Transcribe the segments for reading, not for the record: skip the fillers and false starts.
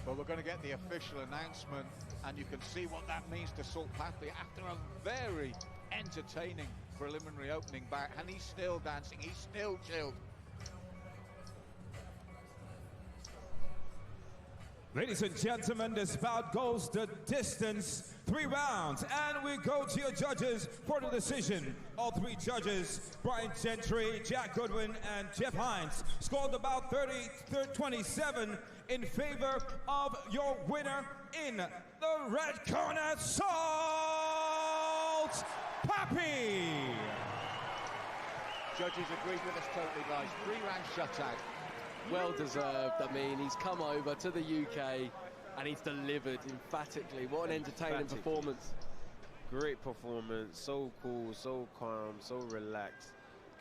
Well, we're going to get the official announcement, and you can see what that means to Salt Papi after a very entertaining preliminary opening back, and he's still dancing, he's still chilled. Ladies and gentlemen, this bout goes the distance, 3 rounds, and we go to your judges for the decision. All 3 judges, Brian Gentry, Jack Goodwin, and Jeff Hines, scored about 30-27 in favor of your winner in the red corner, Salt Papi. Judges agreed with us totally, guys. 3-round shutout. Well deserved. I mean, he's come over to the UK and he's delivered emphatically. What an entertaining performance. Great performance, so cool, so calm, so relaxed,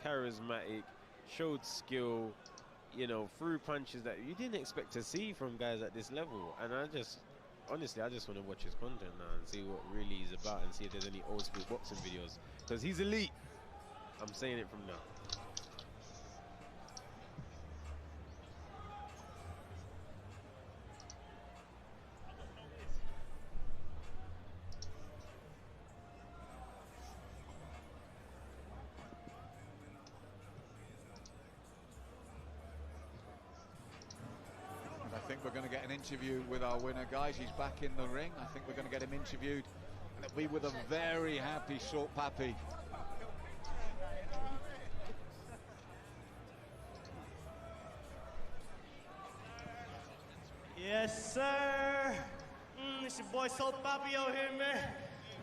charismatic, showed skill, you know, threw punches that you didn't expect to see from guys at this level. And honestly, I just want to watch his content now and see what really he's about and see if there's any old school boxing videos, because he's elite. I'm saying it from now. I think we're going to get an interview with our winner, guys. He's back in the ring. I think we're going to get him interviewed, and it'll be with a very happy Salt Papi. Yes, sir. It's your boy Salt Papi out here, man.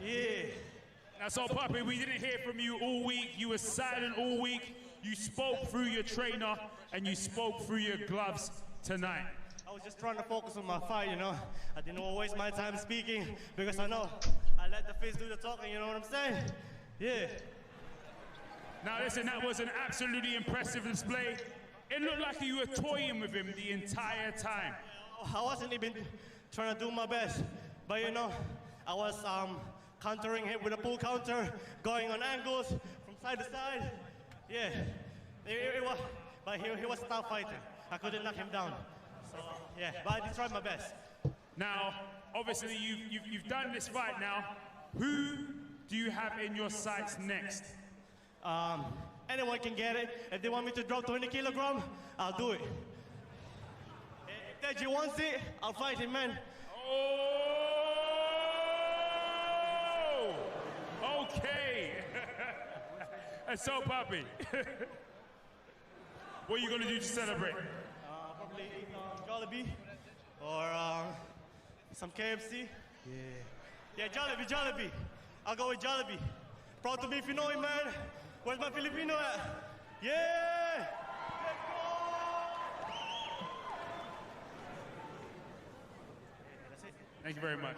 Yeah. Now, Salt Papi, we didn't hear from you all week. You were silent all week. You spoke through your trainer, and you spoke through your gloves tonight. I was just trying to focus on my fight, you know. I didn't want to waste my time speaking because I know I let the face do the talking, you know what I'm saying? Yeah. Now listen, that was an absolutely impressive display. It looked like you were toying with him the entire time. I wasn't even trying to do my best, but you know, I was countering him with a pull counter, going on angles from side to side. Yeah, but he was a tough fighter. I couldn't knock him down. So, yeah, but I did try my best. Now, obviously, you've done this fight now. Who do you have in your sights next? Anyone can get it. If they want me to drop 20 kilograms, I'll do it. If Deji wants it, I'll fight him, man. Oh, okay. And so, Papi, what are you going to do to celebrate? Probably eat Jollibee or some KFC. Yeah, Jollibee. I'll go with Jollibee. Proud to be Pinoy, man. Where's my Filipino at? Yeah! Let's go! That's it. Thank you very much.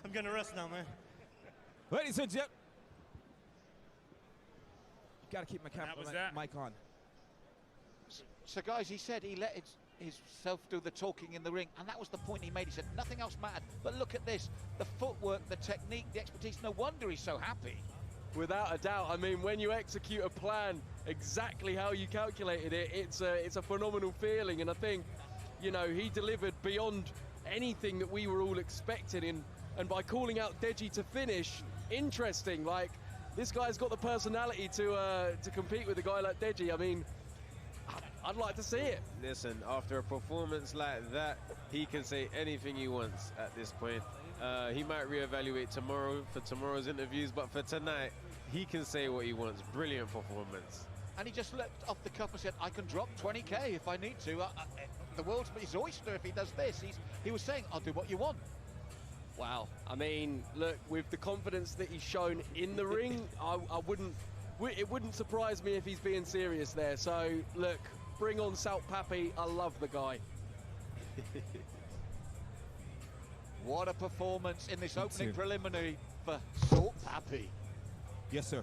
I'm gonna rest now, man. Ladies and gentlemen, you gotta keep my mic on. So guys, he said he let himself do the talking in the ring, and that was the point he made. He said nothing else mattered. But look at this, the footwork, the technique, the expertise. No wonder he's so happy. Without a doubt. I mean, when you execute a plan exactly how you calculated it, it's a phenomenal feeling. And I think, you know, he delivered beyond anything that we were all expecting. And by calling out Deji to finish, interesting. Like, this guy's got the personality to compete with a guy like Deji. I mean, I'd like to see it. Listen, after a performance like that, he can say anything he wants at this point. He might reevaluate tomorrow for tomorrow's interviews, but for tonight, he can say what he wants. Brilliant performance. And he just leapt off the cuff and said, I can drop 20K if I need to. The world's his oyster if he does this. He was saying, I'll do what you want. Wow. I mean, look, with the confidence that he's shown in the ring, it wouldn't surprise me if he's being serious there. So, look, bring on Salt Papi. I love the guy. What a performance in this opening preliminary for Salt Papi. Yes, sir.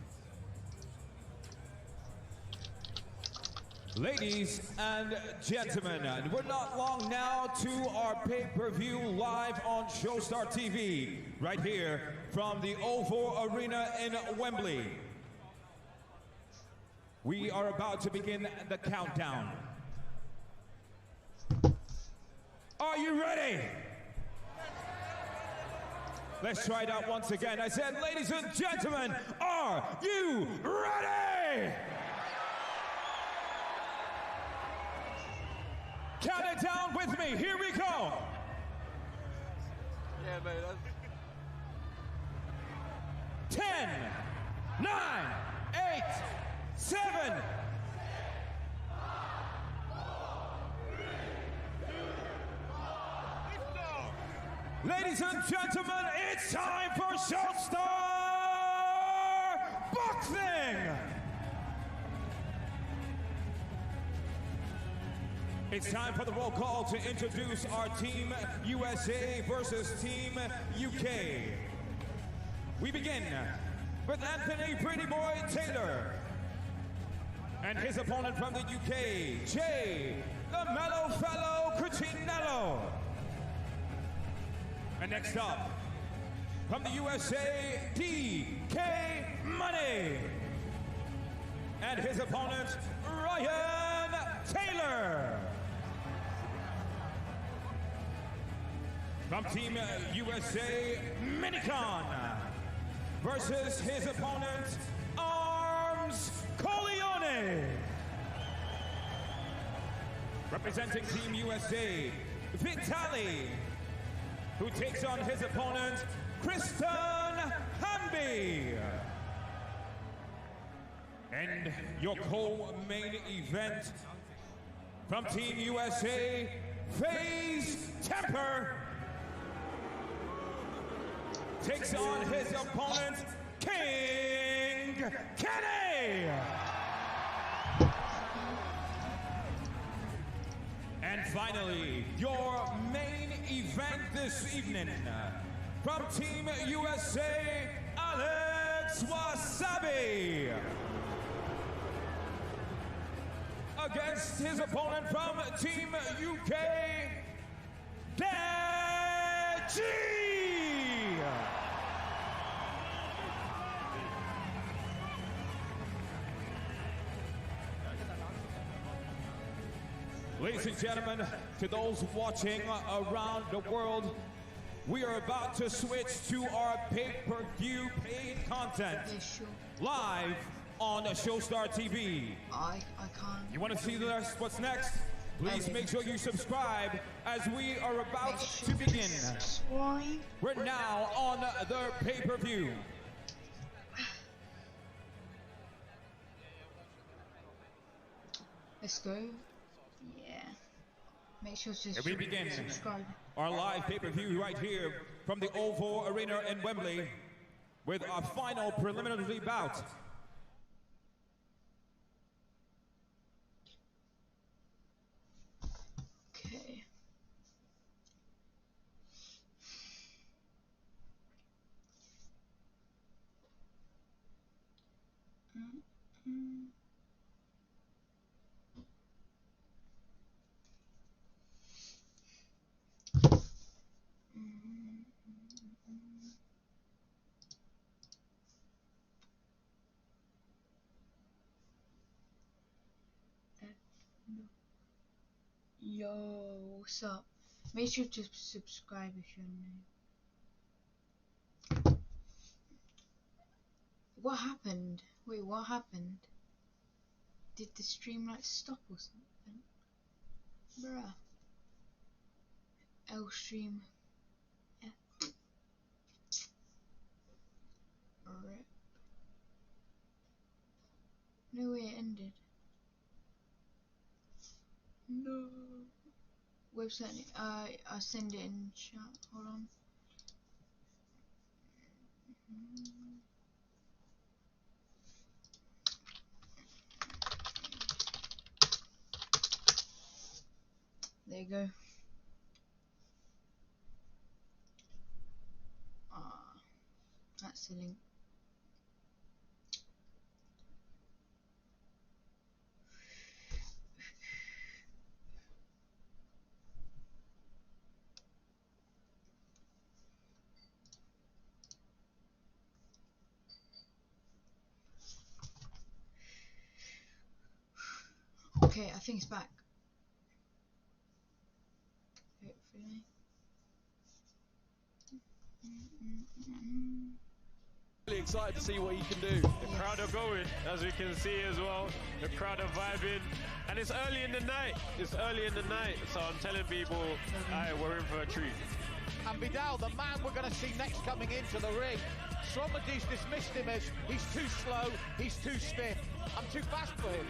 Ladies and gentlemen, we're not long now to our pay-per-view live on Showstar TV, right here from the O4 Arena in Wembley. We are about to begin the countdown. Are you ready? ready? Let's try it out once again. I said, ladies and gentlemen, are you ready? Count it down with me. Here we go. Yeah, mate. That's... 10, 9, 8, 7. Ladies and gentlemen, it's time for Showstar Boxing! It's time for the roll call to introduce our Team USA versus Team UK. We begin with Anthony Pretty Boy Taylor and his opponent from the UK, Jay the Mellow Fellow Cucinello. And next up, from the USA, DK Money. And his opponent, Ryan Taylor. From Team USA, Minicon. Versus his opponent, Arms Corleone. Representing Team USA, Vitali, who takes on his opponent, Kristen Hamby. And your co-main event from Team USA, FaZe Temper, takes on his opponent, King Kenny. And finally, your main event this evening, from Team USA, Alex Wassabi, against his opponent from Team UK, Deji. Ladies and gentlemen, to those watching around the world, we are about to switch to our pay-per-view paid content, live on Showstar TV. I can't. You want to see what's next? Please make sure you subscribe as we are about to begin. We're now on the pay-per-view. Let's go. Yeah. Make sure to Here we begin. subscribe. Our live pay-per-view right here from the Oval Arena in Wembley with our final preliminary bout. Okay. Yo, what's up? Make sure to subscribe if you're new. What happened? Wait, what happened? Did the stream like stop or something? Bruh. L stream. Yeah. Rip. No way it ended. No. Website. I'll send it in chat. Hold on. There you go. That's the link. Okay, I think it's back. Hopefully. Really excited to see what he can do. The crowd are going, as we can see as well. The crowd are vibing. And it's early in the night. It's early in the night. So I'm telling people, alright, we're in for a treat. And Vidal, the man we're going to see next coming into the ring, Stromadi's dismissed him as he's too slow, he's too stiff. I'm too fast for him.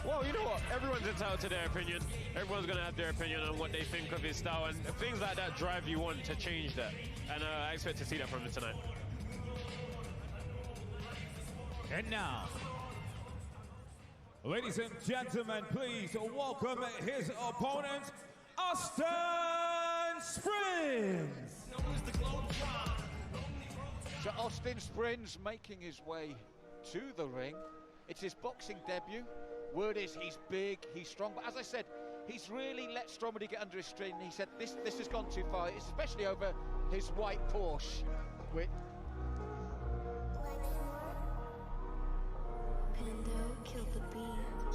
Well, you know what? Everyone's entitled to their opinion. Everyone's going to have their opinion on what they think of his style. And things like that drive you on to change that. And I expect to see that from him tonight. And now, ladies and gentlemen, please welcome his opponent, Austin Springs. So Austin Springs making his way to the ring. It's his boxing debut. Word is he's big, he's strong, but as I said, he's really let Stromady get under his skin. He said this has gone too far, especially over his white Porsche.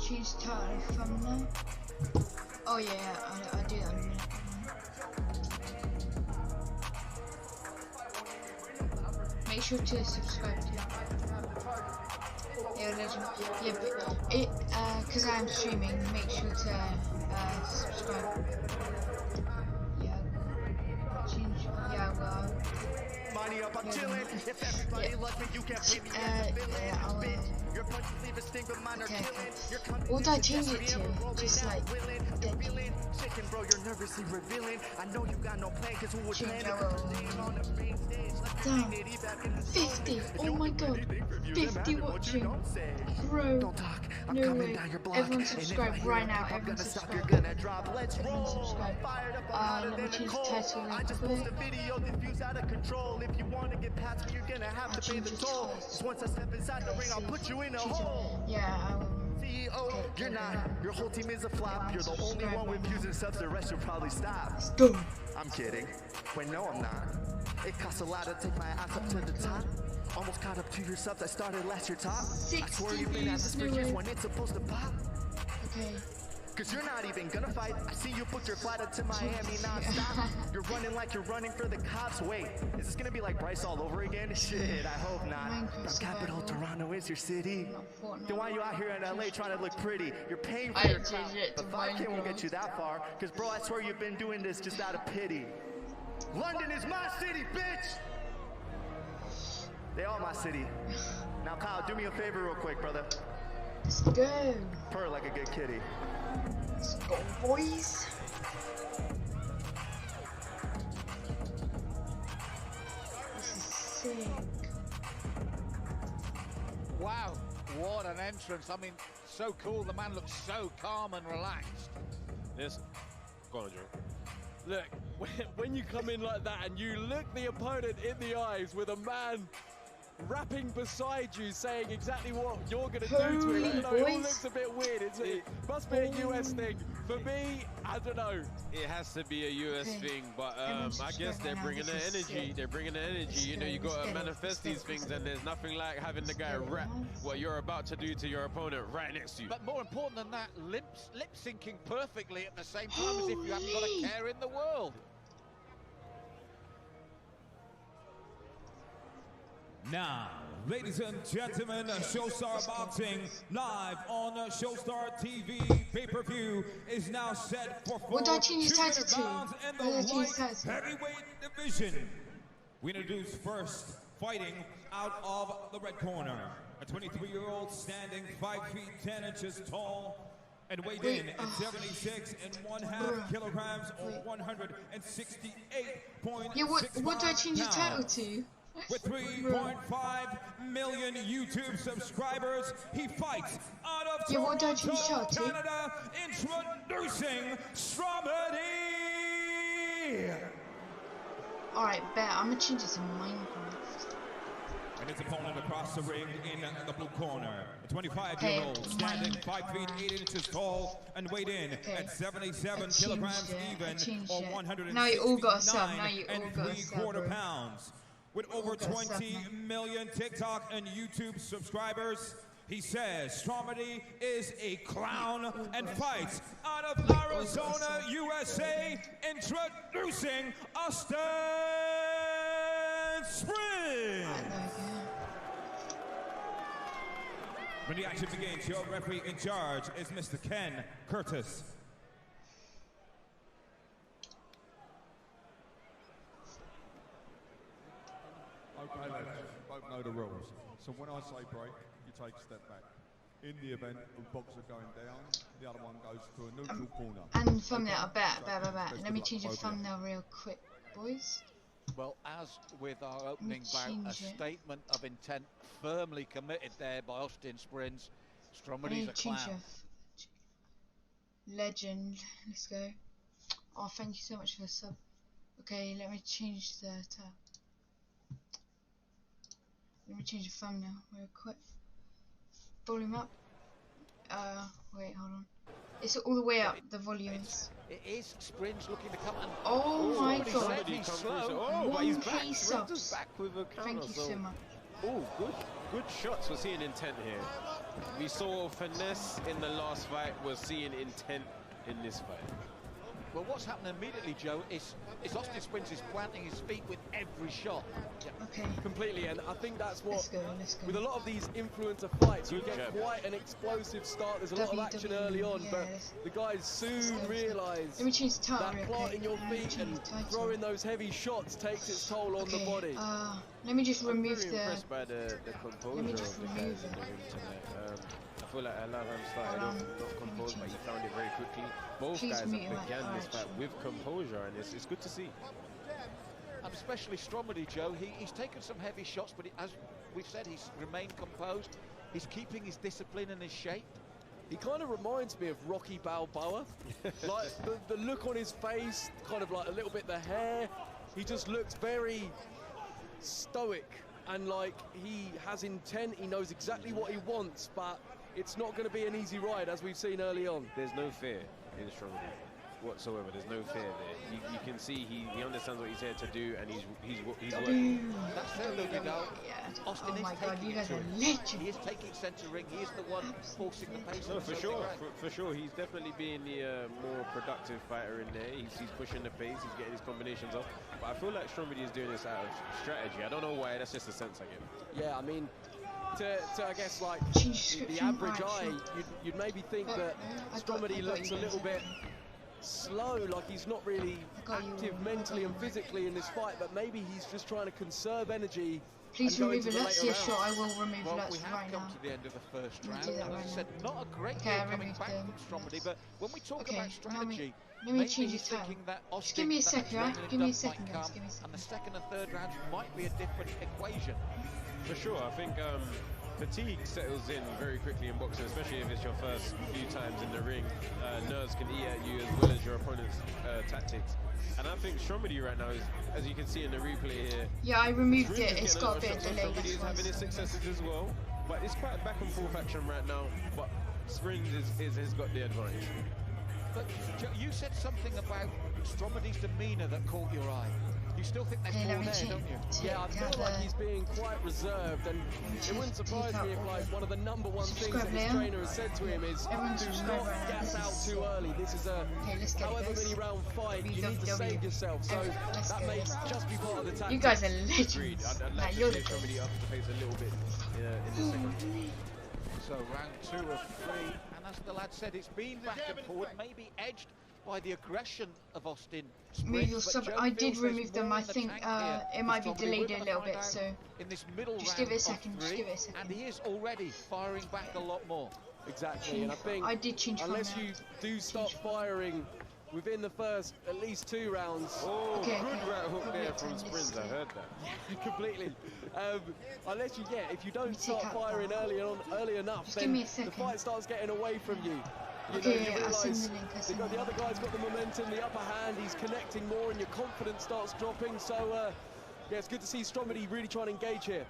Choose title thumbnail. Oh yeah, I'll do that in a minute. Make sure to subscribe to yeah, legend. Yeah, but it because I'm streaming, make sure to subscribe. Yeah, change. Yeah, well. Money up, I'm chilling. If everybody loves me, you can't pay me as a bitch. Your punches leave a sting, but mine are killing. What did I change it to? Just like Deji. Chicken, bro, you're nervously revealing. I know you got no plan, cause who was planning on the main stage? Damn, 50. Oh my god, 50 watching. Bro, Don't talk. I'm no coming way. down your block. Everyone subscribe right now. Everyone subscribe. You're gonna drop. Let's Everyone roll. subscribe. Fired up, Let me change the title I real just post quick. a video diffuse out of control. If you want to get past me, you're gonna have to pay the toll. Just once I step inside the ring, I'll put you in a hole. Yeah, I will. CEO, you're not. Your whole team is a flop. You're the only one with views and subs. The rest will probably stop. Go. I'm kidding. Wait, no, I'm not. It costs a lot to take my ass up to the top. Almost caught up to your subs. I started last year top. I swear you've been at this for years when it's supposed to pop. Okay. Cause you're not even gonna fight. I see you booked your flight up to Miami non-stop. You're running like you're running for the cops. Wait, is this gonna be like Bryce all over again? Shit, I hope not. The capital, Toronto is your city. Then why are you out here in LA trying to look pretty? You're paying for your crowd, but 5K won't get you that far. Cause bro, I swear you've been doing this just out of pity. London is my city, bitch! They all my city. Now Kyle, do me a favor real quick, brother. Let's go. Purr like a good kitty. Let's go, boys. This is sick. Wow, what an entrance. I mean, so cool. The man looks so calm and relaxed. Yes. Go on, Joe. Look, when you come in like that and you look the opponent in the eyes with a man rapping beside you saying exactly what you're going to do to him. I don't know, it all looks a bit weird. It must be a US thing. For me, I don't know. It has to be a US thing, but I guess they're bringing the energy. They're bringing the energy. You know, you got to manifest these things, and there's nothing like having the guy rap what you're about to do to your opponent right next to you. But more important than that, lip syncing perfectly at the same time as if you haven't got a care in the world. Now, ladies and gentlemen, Showstar Boxing live on Showstar TV pay-per-view is now set for 4 What did I change the title to? rounds in the What did I change the light title? heavyweight division. We introduce first fighting out of the red corner, a 23-year-old standing 5 feet 10 inches tall and weighed in at 76.5 kilograms or 168.6 Yeah, what do I change the title to? With 3.5 million YouTube subscribers, he fights out of what do I Toronto, change the title to? Canada, introducing Stromady. Alright, bet. I'm gonna change it to Minecraft. And his opponent across the ring in the blue corner, a 25-year-old standing 5 feet 8 inches tall and weighed in at 77 kilograms even or 169.75 pounds. With over 20 million TikTok and YouTube subscribers, he says Stromady is a clown and fights out of Arizona, USA, introducing Austin and sprint. When the action begins, your referee in charge is Mr. Ken Curtis. Okay, lads, both know the rules. So when I say break, you take a step back. In the event of the boxer going down, the other one goes to a neutral corner. And thumbnail, I bet. Let me change the thumbnail real quick, boys. Well, as with our opening bout, a statement of intent firmly committed there by Austin Springs. Stromedy's a clown. Legend. Let's go. Oh, thank you so much for the sub. Okay, let me change the tab. Let me change the thumbnail real quick. Volume up. Wait, hold on. It's all the way up, the volumes. It is Springs looking to come and... Oh my god. He's slow. Oh, but he's back. 1K subs. Back with a counter, Thank you so much. Oh, good shots. We're seeing intent here. We saw finesse in the last fight. We're seeing intent in this fight. Well, what's happening immediately, Joe, is Austin Springs is planting his feet with every shot. Okay. Completely, and I think that's what, let's go. with a lot of these influencer fights, you get quite an explosive start. There's a lot of action early on, but the guys soon realise that planting your feet and throwing those heavy shots takes its toll on the body. Let me just remove I'm very impressed by the composure of the guys in the ring tonight. I feel like Alavan started off not composed, but he found it very quickly. Both guys have began this fight with composure, and it's good to see. And especially Stromedy, Joe, he's taken some heavy shots, but as we've said, he's remained composed. He's keeping his discipline and his shape. He kind of reminds me of Rocky Balboa. Like the look on his face, kind of like a little bit the hair. He just looks very stoic and like he has intent. He knows exactly what he wants, but it's not going to be an easy ride, as we've seen early on. There's no fear in Stromedy whatsoever. There's no fear there. You can see he understands what he's here to do, and he's working. That's it, look, you know. Austin is taking it to him. He is taking centre ring. He is the one forcing the pace. No, for sure, for sure. He's definitely being the more productive fighter in there. He's pushing the pace. He's getting his combinations off. But I feel like Stromedy is doing this out of strategy. I don't know why. That's just the sense I get. Yeah, I mean, to I guess like the average eye, you'd maybe think that Stromedy looks a little bit slow, like he's not really active mentally and physically in this fight, but maybe he's just trying to conserve energy. Please remove it. Let's see a shot. I will remove well, Lutz we have right come now. to the end of the first round. Right, As I said, not a great deal coming back from Stromedy, but when we talk about strategy, let me change his time. Just give me a second, right? Give me a second, guys. Give me a second. And the second and third rounds might be a different equation. For sure, I think fatigue settles in very quickly in boxing, especially if it's your first few times in the ring. Nerves can eat at you as well as your opponent's tactics. And I think Stromedy right now is, as you can see in the replay here. Yeah, I removed it. It's got a bit of delay. Stromedy is having his successes as well, but it's quite back and forth action right now. But Springs has got the advantage. But you said something about Stromedy's demeanour that caught your eye. You still think there's more there, don't you? Yeah, I feel like he's being quite reserved, and it wouldn't surprise me if like one of the number one things that his trainer has said to him is do not gas out too early. This is a however many round fight, you need to save yourself, so that may just be part of the tactic. You guys are legends. I'd like to see Stromedy up the pace a little bit in the second. So round 2 of 3, and as the lad said, it's been back and forward, maybe edged by the aggression of Austin Springs. I did remove them. I think it might be delayed a little bit, so in this middle just give it a second. Just give it a second. And he is already firing back a lot more. Exactly, and I think I did change unless you do start firing within the first at least 2 rounds. Oh, good right hook there from Springs. I heard that. Yeah, completely. Unless if you don't start firing early enough, then the fight starts getting away from you. You realise the other guy's got the momentum, the upper hand, he's connecting more and your confidence starts dropping, so yeah, it's good to see Stromedy really trying to engage here.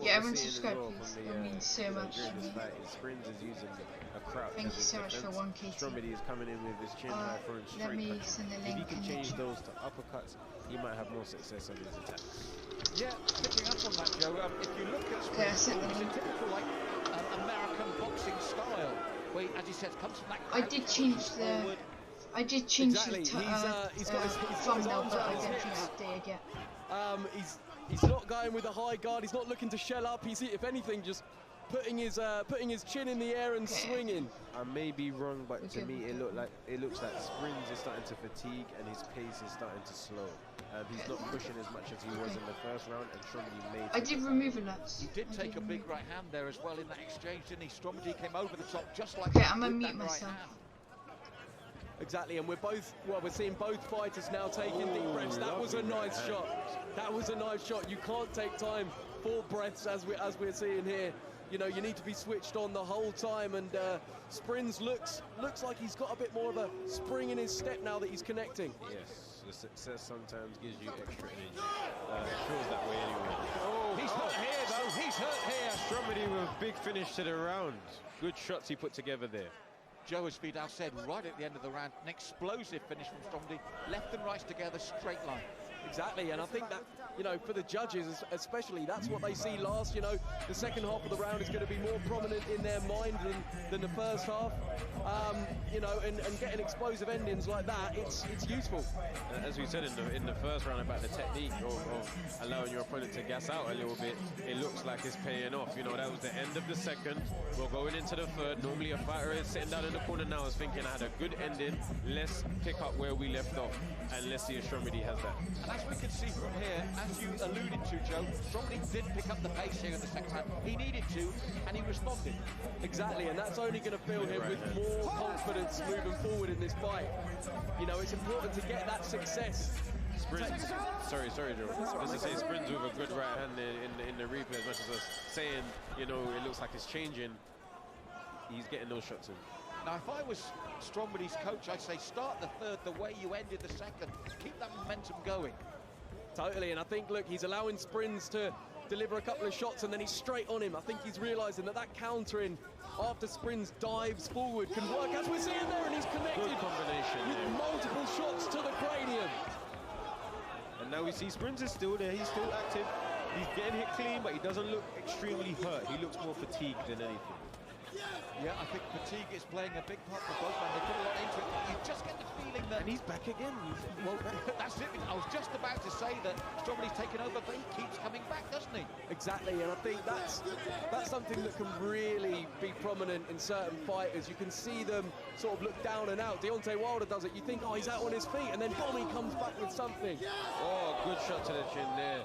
Yeah, everyone subscribe please, that means so much to me. Springs is using a crouch. Thank you so much for 1K. Stromedy is coming in with his chin high for a straight punch. If he can change those to uppercuts, he might have more success on his attacks. Yeah, picking up on that, Joe, if you look at Springs, it's a typical American boxing style. Where, as you said, comes from that I did change the I did change Exactly. the He's got his thumbnail, arms but around I his didn't hips. update it yet. He's not going with a high guard. He's not looking to shell up. He's, if anything, just putting his chin in the air and swinging. I may be wrong, but to me it looks like Springs is starting to fatigue and his pace is starting to slow. He's not pushing as much as he was in the first round, and Stromedy made. I did remove a nuts. He did take a big right hand there as well in that exchange, didn't he? Stromedy came over the top just like Okay, that I'm gonna with mute that right myself. hand. Exactly, and we're seeing both fighters now taking deep breaths. That was a nice shot. That was a nice shot. You can't take time for breaths as we're seeing here. You know, you need to be switched on the whole time, and Springs looks like he's got a bit more of a spring in his step now that he's connecting. Yes, the success sometimes gives you extra energy. It feels that way anyway. Oh, he's hurt here though. He's hurt here. Stromedy with a big finish to the round. Good shots he put together there. Joe, as Vidal said, right at the end of the round, an explosive finish from Stromedy. Left and right together, straight line. Exactly, and I think that, you know, for the judges especially, that's what they see last. You know, the second half of the round is going to be more prominent in their mind than the first half. You know, and getting explosive endings like that, it's useful. As we said in the first round about the technique of allowing your opponent to gas out a little bit, it looks like it's paying off. You know, that was the end of the second. We're going into the third. Normally a fighter is sitting down in the corner now is thinking, I had a good ending, let's pick up where we left off, and let's see if Stromedy has that. And as we can see from here, as you alluded to, Joe, Stromedy did pick up the pace here in the second round. He needed to, and he responded. Exactly, and that's only going to fill him with more confidence moving forward in this fight. You know, it's important to get that success. Springs, sorry, Joe. Just to say, Springs with a good right hand in the replay, as much as us saying, you know, it looks like it's changing. He's getting those shots in. Now, if I was Stromedy's coach, I'd say start the third the way you ended the second. Keep that momentum going. Totally, and I think, look, he's allowing Springs to deliver a couple of shots and then he's straight on him. I think he's realising that countering after Springs dives forward can work, as we're seeing there, and he's connected. Good combination with multiple shots to the cranium. And now we see Springs is still there, he's still active. He's getting hit clean, but he doesn't look extremely hurt. He looks more fatigued than anything. Yeah, I think fatigue is playing a big part for both men. They put a lot into it. You just get the feeling that... And he's back again. Well, that's it. I was just about to say that Stromedy's taken over, but he keeps coming back, doesn't he? Exactly, and I think that's something that can really be prominent in certain fighters. You can see them sort of look down and out. Deontay Wilder does it. You think, oh, he's out on his feet, and then boom, he comes back with something. Oh, good shot to the chin there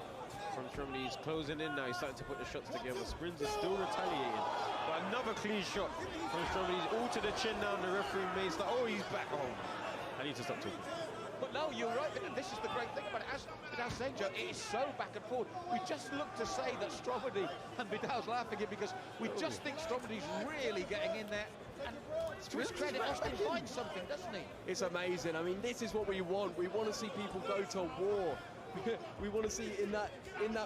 from Stromedy. He's closing in now. He's starting to put the shots together. Springs is still retaliating. But another clean shot from Stromedy. He's all to the chin now, and the referee may start. Oh, he's back home. I need to stop talking. But no, you're right. This is the great thing about it. As Vidal's saying, Joe, it is so back and forth. We just look to say that Stromedy, and Vidal's laughing here because we just think Stromedy's really getting in there. And to his credit, Austin finds something, doesn't he? It's amazing. I mean, this is what we want. We want to see people go to war. We want to see in that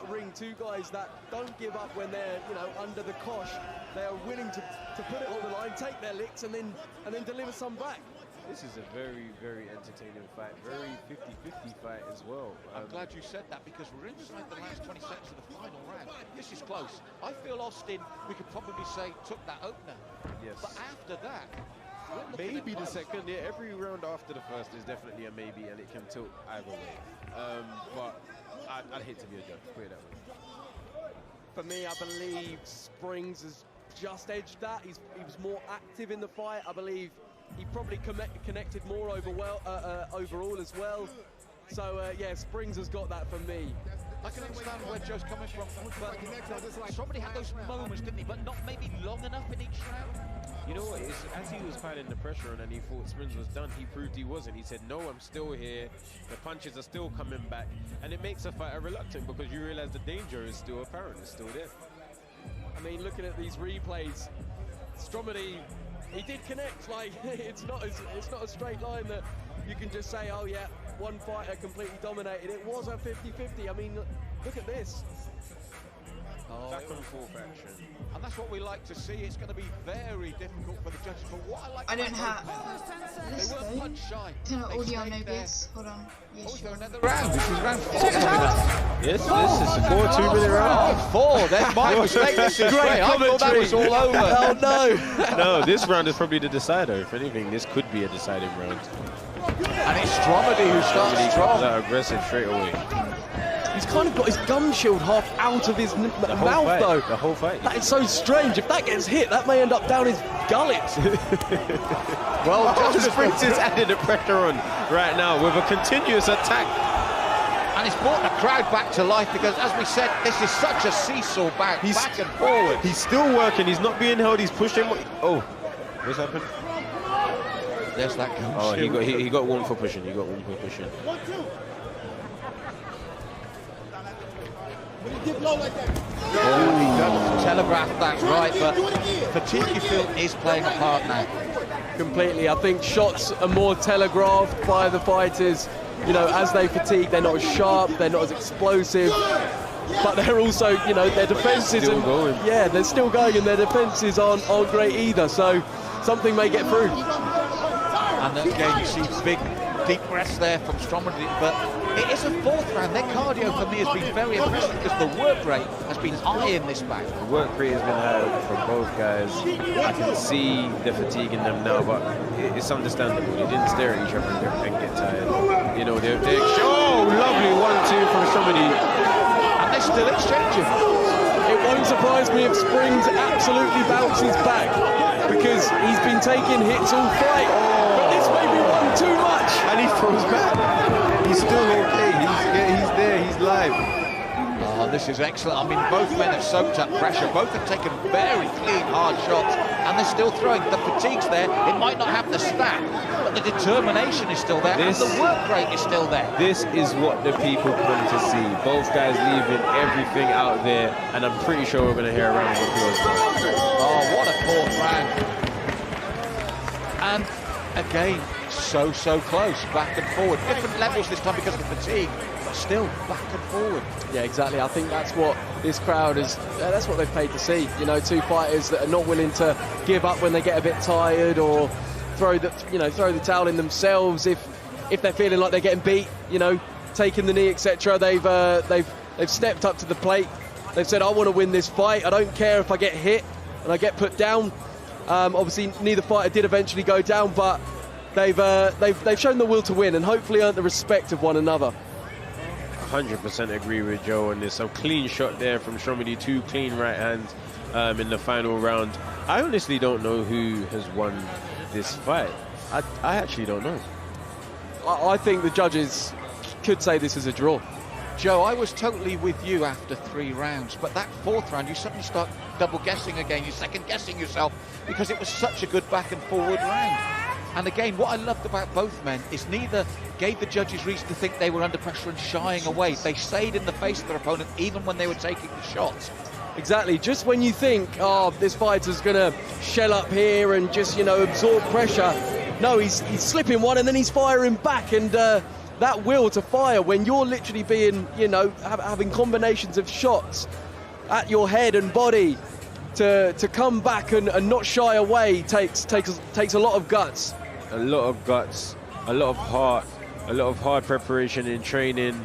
ring two guys that don't give up when they're, you know, under the cosh. They are willing to put it on the line, take their licks, and then deliver some back. This is a very, very entertaining fight. Very 50-50 fight as well. I'm glad you said that because we're inside the last 20 seconds of the final round. This is close. I feel Austin, we could probably say, took that opener. Yes. But after that, maybe the second. Yeah, every round after the first is definitely a maybe, and it can tilt either way. But I'd hate to be a judge. Put it that way. For me, I believe Springs has just edged that. He was more active in the fight. I believe he probably connected more overall as well. So yeah, Springs has got that for me. I can understand where Joe's coming from, but Stromedy had those moments, didn't he? But not maybe long enough in each round. You know what, as he was piling the pressure on and he thought Springs was done, he proved he wasn't. He said, no, I'm still here. The punches are still coming back. And it makes a fighter reluctant because you realize the danger is still apparent, it's still there. I mean, looking at these replays, Stromedy, he did connect. Like, it's not a straight line that you can just say, oh yeah, one fighter completely dominated. It was a 50-50. I mean, look at this. Back and forth action. And that's what we like to see. It's going to be very difficult for the judges. But what I like I don't have they weren't punch shy. Turn on audio, no bits. Hold on. Yes, Oh, is sure. there another round? This is round 4. Yes, this is a 4 2-minute round. Oh, 4. There's my mistake. This is great. I thought that was all over. Oh no! No, this round is probably the decider. If anything, this could be a deciding round. And it's Stromedy who starts He strong. comes out aggressive straight away. He's kind of got his gum shield half out of his mouth, fight, though. The whole fight. That is so strange. If that gets hit, that may end up down his gullet. Well, just Sprinters added the pressure on right now with a continuous attack. And it's brought the crowd back to life because, as we said, this is such a seesaw back and forward. He's still working. He's not being held. He's pushing. Oh, what's happened? There's that gum Oh, shield. he got one for pushing. He got one for pushing. Oh, he doesn't telegraph that right, but fatigue, you feel, is playing a part now. Completely. I think shots are more telegraphed by the fighters. You know, as they fatigue, they're not as sharp, they're not as explosive, but they're also, you know, their defenses Still going. Yeah, they're still going, and their defenses aren't great either. So something may get through. And again, you see big, deep breaths there from Stromedy, but it is a 4th round. Their cardio for me has been very impressive because the work rate has been high in this bout. The work rate has been high from both guys. I can see the fatigue in them now, but it's understandable. They didn't stare at each other and get tired. You know, they're oh, lovely 1-2 from somebody. And they're still exchanging. It won't surprise me if Springs absolutely bounces back because he's been taking hits all fight. But this may be one too much. And he throws back. He's still okay. He's there. He's live. Oh, this is excellent. I mean, both men have soaked up pressure. Both have taken very clean, hard shots, and they're still throwing. The fatigue's there. It might not have the stat, but the determination is still there, and the work rate is still there. This is what the people come to see. Both guys leaving everything out there, and I'm pretty sure we're going to hear a round of applause. Oh, what a 4th round. And again, so close, back and forward. Different levels this time because of the fatigue, but still back and forward. Yeah, exactly. I think that's what this crowd is, that's what they've paid to see. You know, two fighters that are not willing to give up when they get a bit tired or throw the towel in themselves if they're feeling like they're getting beat, you know, taking the knee, etc. They've stepped up to the plate. They've said, I want to win this fight. I don't care if I get hit and I get put down. Obviously, neither fighter did eventually go down, but they've shown the will to win and hopefully earned the respect of one another. 100% agree with Joe on this. Some clean shot there from Stromedy, 2 clean right hands in the final round. I honestly don't know who has won this fight. I actually don't know. I think the judges could say this is a draw. Joe, I was totally with you after 3 rounds, but that 4th round, you suddenly start double guessing again. You're second guessing yourself because it was such a good back and forward round. And again, what I loved about both men is neither gave the judges reason to think they were under pressure and shying away. They stayed in the face of their opponent even when they were taking the shots. Exactly. Just when you think, oh, this fighter's going to shell up here and just, you know, absorb pressure. No, he's slipping one and then he's firing back. And that will to fire when you're literally being, you know, having combinations of shots at your head and body to come back and not shy away takes a lot of guts. A lot of guts, a lot of heart, a lot of hard preparation in training.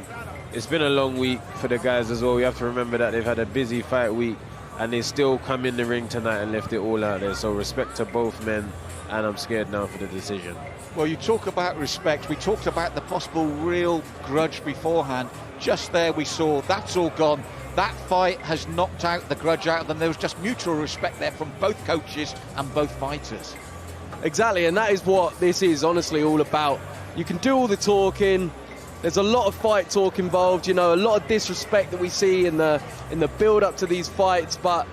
It's been a long week for the guys as well. We have to remember that they've had a busy fight week and they still come in the ring tonight and left it all out there. So respect to both men, and I'm scared now for the decision. Well, you talk about respect. We talked about the possible real grudge beforehand. Just there we saw that's all gone. That fight has knocked out the grudge out of them. There was just mutual respect there from both coaches and both fighters. Exactly, and that is what this is honestly all about. You can do all the talking. There's a lot of fight talk involved, you know, a lot of disrespect that we see in the build-up to these fights, but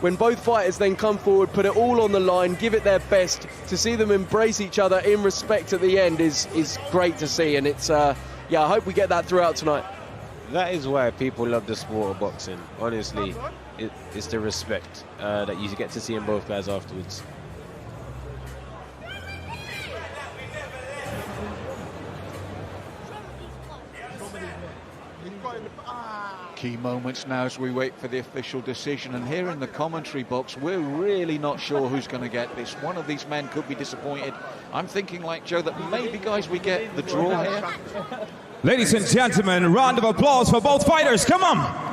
when both fighters then come forward, put it all on the line, give it their best, to see them embrace each other in respect at the end is great to see, and it's, yeah, I hope we get that throughout tonight. That is why people love the sport of boxing. Honestly, it's the respect that you get to see in both guys afterwards. Key moments now as we wait for the official decision, and here in the commentary box we're really not sure who's going to get this. One of these men could be disappointed. I'm thinking like Joe that maybe, guys, we get the draw here. Ladies and gentlemen, a round of applause for both fighters. Come on.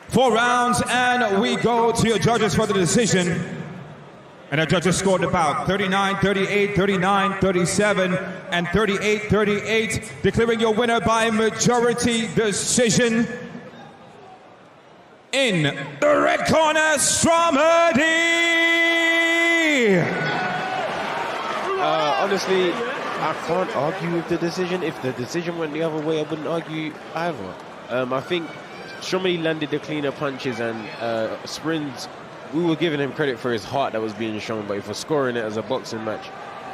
Four rounds, and we go to your judges for the decision. And our judges scored about 39-38, 39-37, and 38-38, declaring your winner by majority decision. In the red corner, Stromedy! Honestly, I can't argue with the decision. If the decision went the other way, I wouldn't argue either. I think Stromedy landed the cleaner punches and sprints. We were giving him credit for his heart that was being shown, but if we're scoring it as a boxing match,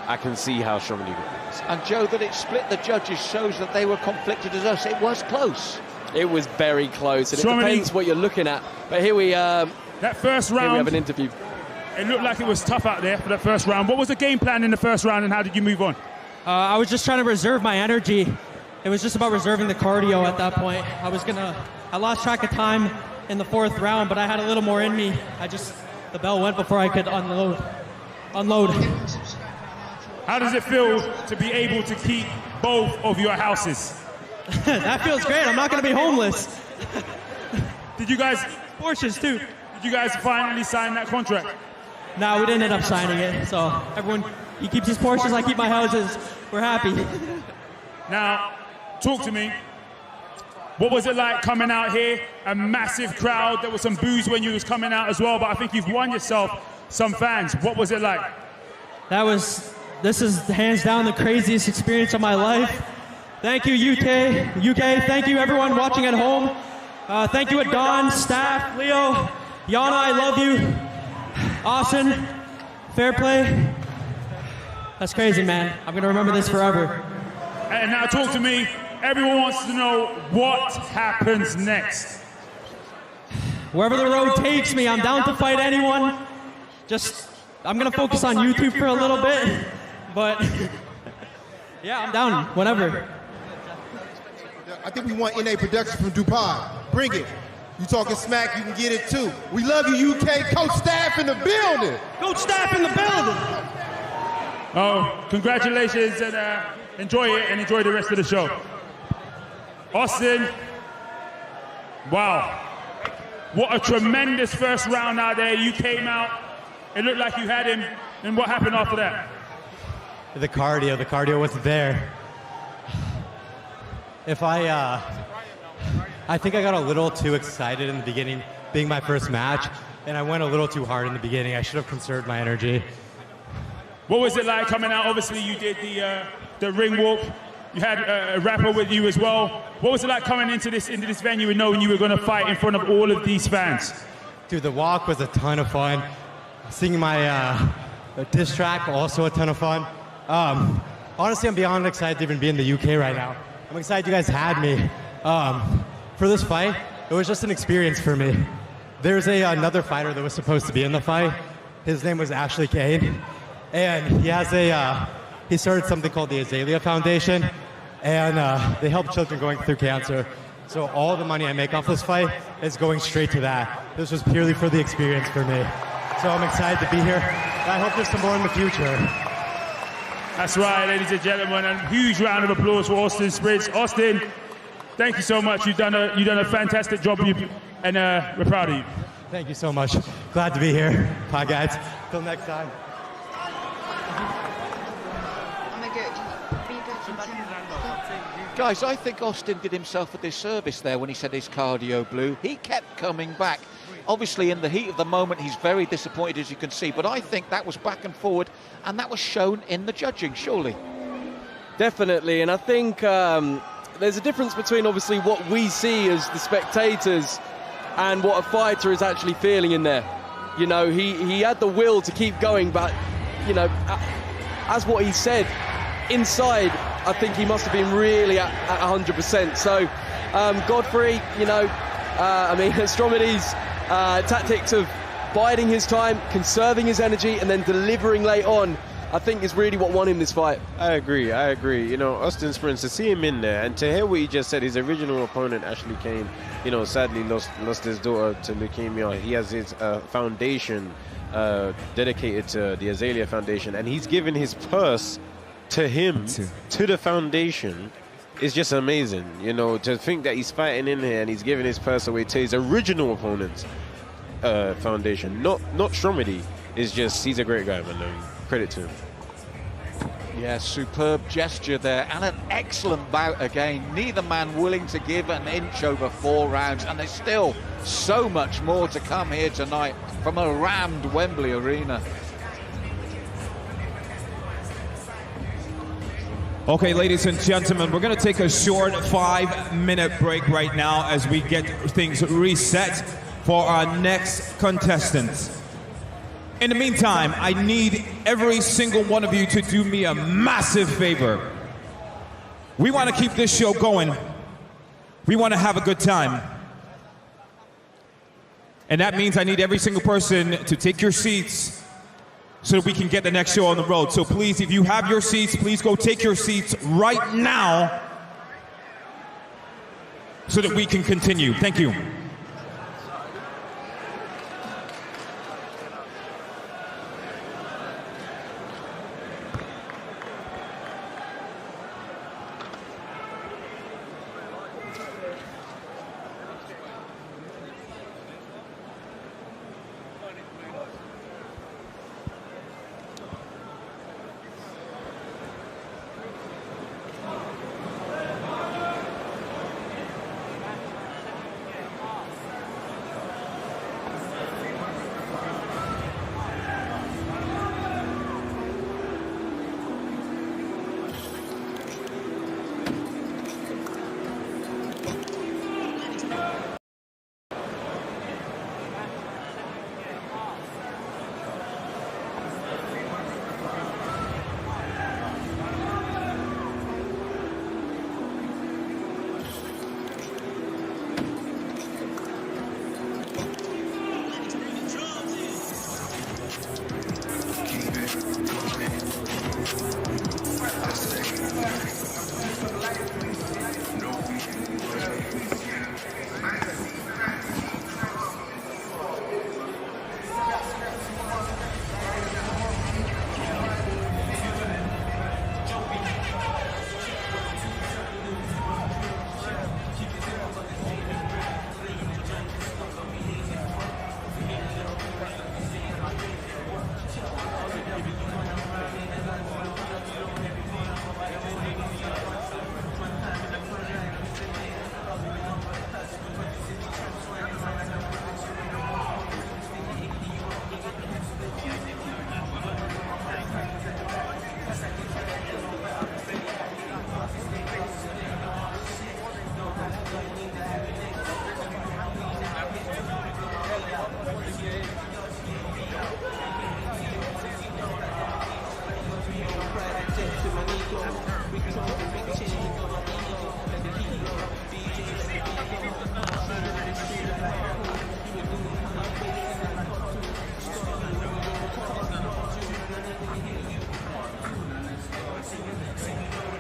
I can see how Stromedy got this. And Joe, that it split the judges shows that they were conflicted as us. It was close. It was very close, and it depends what you're looking at. But here we that first round, here we have an interview. It looked like it was tough out there for that first round. What was the game plan in the first round, and how did you move on? I was just trying to reserve my energy. It was just about reserving the cardio at that point. I lost track of time in the fourth round, but I had a little more in me. The bell went before I could unload. How does it feel to be able to keep both of your houses? That feels great. I'm not going to be homeless. Did you guys... Porsches, too. Did you guys finally sign that contract? No, we didn't end up signing it. So everyone, he keeps his Porsches, I keep my houses. We're happy. Now, talk to me. What was it like coming out here? A massive crowd. There was some boos when you was coming out as well, but I think you've won yourself some fans. What was it like? This is hands down the craziest experience of my life. Thank you, UK. Thank you, everyone watching at home. Thank you, Don, staff, Leo, Yana, I love you. Austin, fair play. That's crazy, man. I'm going to remember this forever. And now talk to me. Everyone wants to know what happens next. Wherever the road takes me, I'm down to fight anyone. I'm going to focus on YouTube for a little bit. But, yeah, I'm down, whenever. I think we want NA production from Dubai. Bring it. You talking smack, you can get it too. We love you, UK. Coach Staff in the building. Coach Staff in the building. Oh, congratulations, and enjoy it, and enjoy the rest of the show. Austin, wow. What a tremendous first round out there. You came out, it looked like you had him, and what happened after that? The cardio wasn't there. I think I got a little too excited in the beginning, being my first match, and I went a little too hard in the beginning. I should have conserved my energy. What was it like coming out? Obviously, you did the ring walk. You had a rapper with you as well. What was it like coming into this venue and knowing you were going to fight in front of all of these fans? Dude, the walk was a ton of fun. Singing my diss track, also a ton of fun. Honestly, I'm beyond excited to even be in the UK right now. I'm excited you guys had me. For this fight, it was just an experience for me. There's another fighter that was supposed to be in the fight. His name was Ashley Kane. And he started something called the Azalea Foundation. And they help children going through cancer. So all the money I make off this fight is going straight to that. This was purely for the experience for me. So I'm excited to be here. And I hope there's some more in the future. That's right, ladies and gentlemen. A huge round of applause for Austin Spritz. Austin, thank you so much. You've done a fantastic job, and we're proud of you. Thank you so much. Glad to be here. Bye, guys. Till next time. Guys, I think Austin did himself a disservice there when he said his cardio blew. He kept coming back. Obviously, in the heat of the moment, he's very disappointed, as you can see. But I think that was back and forward, and that was shown in the judging, surely. Definitely, and I think there's a difference between, obviously, what we see as the spectators and what a fighter is actually feeling in there. You know, he had the will to keep going, but, you know, as what he said, inside, I think he must have been really at 100%. So, Godfrey, you know, I mean, Stromedy's tactics of biding his time, conserving his energy, and then delivering late on, I think is really what won him this fight. I agree. You know, Austin Sprints, to see him in there, and to hear what he just said, his original opponent, Ashley Kane, you know, sadly lost his daughter to leukemia. He has his foundation dedicated to the Azalea Foundation, and he's given his purse to him, to the foundation. It's just amazing, you know, to think that he's fighting in here and he's giving his purse away to his original opponent's foundation, not Stromedy. It's just, he's a great guy, man. Credit to him. Yeah, superb gesture there, and an excellent bout again. Neither man willing to give an inch over 4 rounds, and there's still so much more to come here tonight from a rammed Wembley Arena. Okay, ladies and gentlemen, we're going to take a short 5-minute break right now as we get things reset for our next contestant. In the meantime, I need every single one of you to do me a massive favor. We want to keep this show going. We want to have a good time. And that means I need every single person to take your seats so that we can get the next show on the road. So please, if you have your seats, please go take your seats right now so that we can continue. Thank you.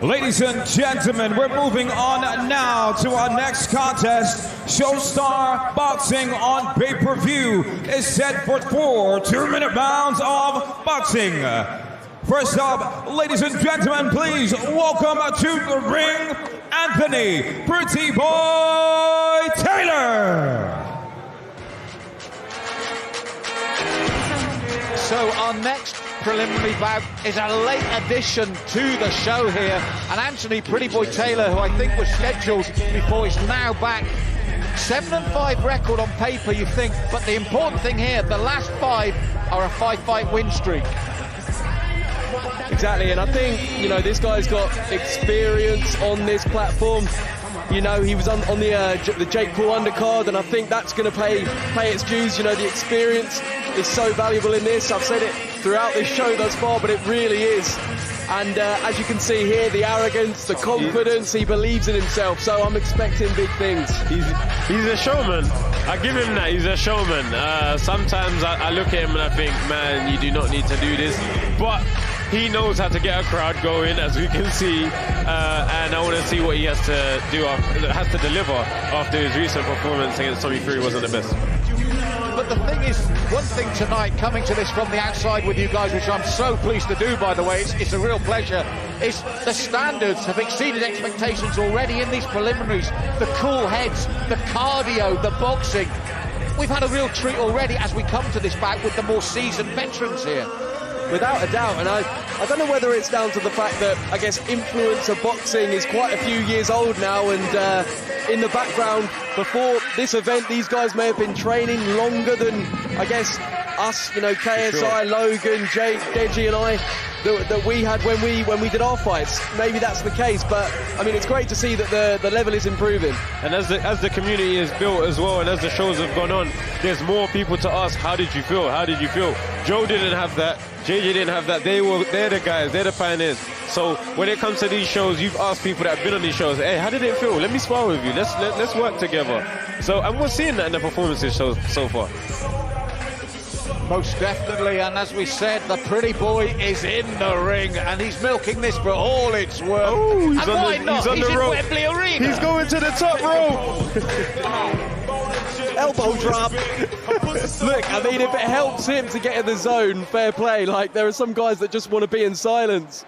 Ladies and gentlemen, we're moving on now to our next contest. Showstar Boxing on pay-per-view is set for 4 2-minute rounds of boxing. First up, ladies and gentlemen, please welcome to the ring, Anthony Pretty Boy Taylor. So our next preliminary bout is a late addition to the show here, and Anthony Pretty Boy Taylor, who I think was scheduled before, is now back. 7-5 record on paper, you think, but the important thing here, the last 5 are a 5-fight win streak. Exactly, and I think, you know, this guy's got experience on this platform. You know, he was on the Jake Paul undercard, and I think that's going to pay its dues. You know, the experience is so valuable in this. I've said it throughout this show thus far, but it really is. And as you can see here, the arrogance, the confidence, he believes in himself. So I'm expecting big things. He's a showman. I give him that. He's a showman. Sometimes I look at him and I think, man, you do not need to do this. But he knows how to get a crowd going, as we can see. And I want to see what he has to do, has to deliver after his recent performance against Tommy Fury wasn't the best. But but the thing is, one thing tonight, coming to this from the outside with you guys, which I'm so pleased to do, by the way, it's a real pleasure, is the standards have exceeded expectations already in these preliminaries. The cool heads, the cardio, the boxing. We've had a real treat already as we come to this bout with the more seasoned veterans here. Without a doubt, and I don't know whether it's down to the fact that, I guess, influencer boxing is quite a few years old now, and in the background before this event, these guys may have been training longer than, I guess, us, you know, KSI, sure. Logan, Jake, Deji and I, that we had when we did our fights. Maybe that's the case, but I mean, it's great to see that the level is improving. And as the community is built as well, and as the shows have gone on, there's more people to ask, how did you feel? How did you feel? Joe didn't have that. JJ didn't have that. They're the guys. They're the pioneers. So when it comes to these shows, you've asked people that have been on these shows, hey, how did it feel? Let me spar with you. Let's work together. So, and we're seeing that in the performances so far. Most definitely, and as we said, the pretty boy is in the ring, and he's milking this for all it's worth. Oh, he's and on why the, not? he's on He's the in rope. Wembley Arena. He's going to the top rope. Elbow drop. Look, I mean, if it helps him to get in the zone, fair play. Like, there are some guys that just want to be in silence.